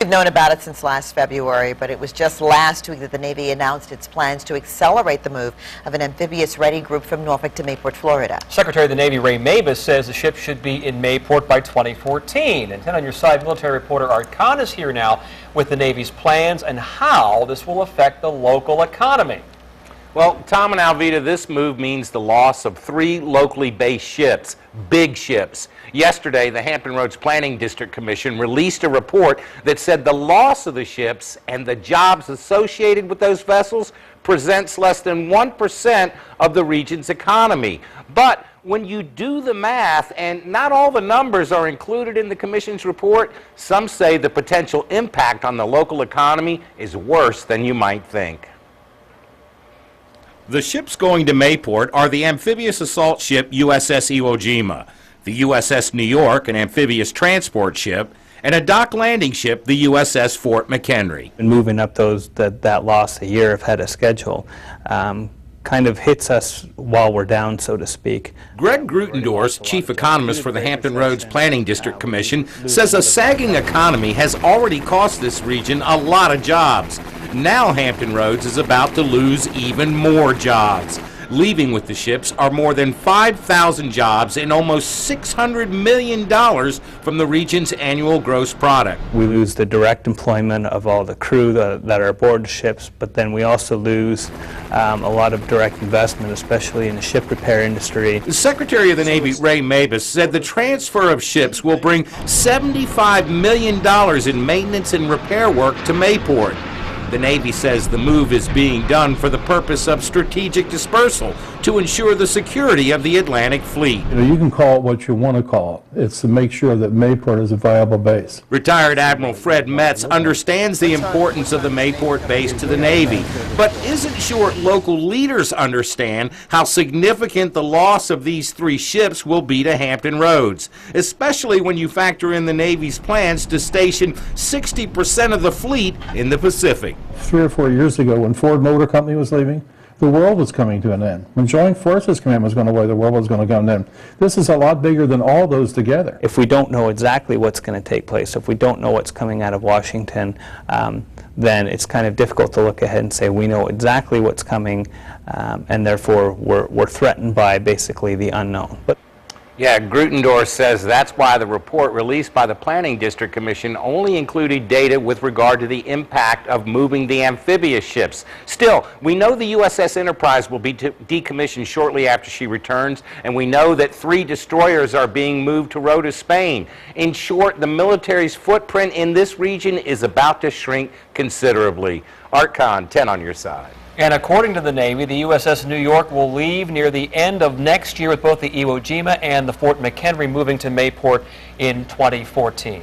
We've known about it since last February, but it was just last week that the Navy announced its plans to accelerate the move of an amphibious-ready group from Norfolk to Mayport, Florida. Secretary of the Navy Ray Mabus says the ship should be in Mayport by 2014. And 10 on your side, military reporter Art Kohn is here now with the Navy's plans and how this will affect the local economy. Well, Tom and Alvita, this move means the loss of 3 locally based ships, big ships. Yesterday, the Hampton Roads Planning District Commission released a report that said the loss of the ships and the jobs associated with those vessels presents less than 1% of the region's economy. But when you do the math, and not all the numbers are included in the Commission's report, some say the potential impact on the local economy is worse than you might think. The ships going to Mayport are the amphibious assault ship USS Iwo Jima, the USS New York, an amphibious transport ship, and a dock landing ship, the USS Fort McHenry. And moving up that loss a year ahead of schedule kind of hits us while we're down, so to speak. Greg Grutendorf, chief economist for the Hampton Roads Planning District Commission, says a sagging economy has already cost this region a lot of jobs. Now Hampton Roads is about to lose even more jobs. Leaving with the ships are more than 5,000 jobs and almost $600 million from the region's annual gross product. We lose the direct employment of all the crew that are aboard the ships, but then we also lose a lot of direct investment, especially in the ship repair industry. The Secretary of the Navy, Ray Mabus, said the transfer of ships will bring $75 million in maintenance and repair work to Mayport. The Navy says the move is being done for the purpose of strategic dispersal to ensure the security of the Atlantic Fleet. You can call it what you want to call it. It's to make sure that Mayport is a viable base. Retired Admiral Fred Metz understands the importance of the Mayport base to the Navy, but isn't sure local leaders understand how significant the loss of these 3 ships will be to Hampton Roads, especially when you factor in the Navy's plans to station 60% of the fleet in the Pacific. 3 or 4 years ago, when Ford Motor Company was leaving, the world was coming to an end. When Joint Forces Command was going away, the world was going to come to an end. This is a lot bigger than all those together. If we don't know exactly what's going to take place, if we don't know what's coming out of Washington, then it's kind of difficult to look ahead and say we know exactly what's coming, and therefore we're threatened by basically the unknown. Yeah, Grutendorf says that's why the report released by the Planning District Commission only included data with regard to the impact of moving the amphibious ships. Still, we know the USS Enterprise will be decommissioned shortly after she returns, and we know that 3 destroyers are being moved to Rota, Spain. In short, the military's footprint in this region is about to shrink considerably. Art Kohn, 10 on your side. And according to the Navy, the USS New York will leave near the end of next year with both the Iwo Jima and the Fort McHenry moving to Mayport in 2014.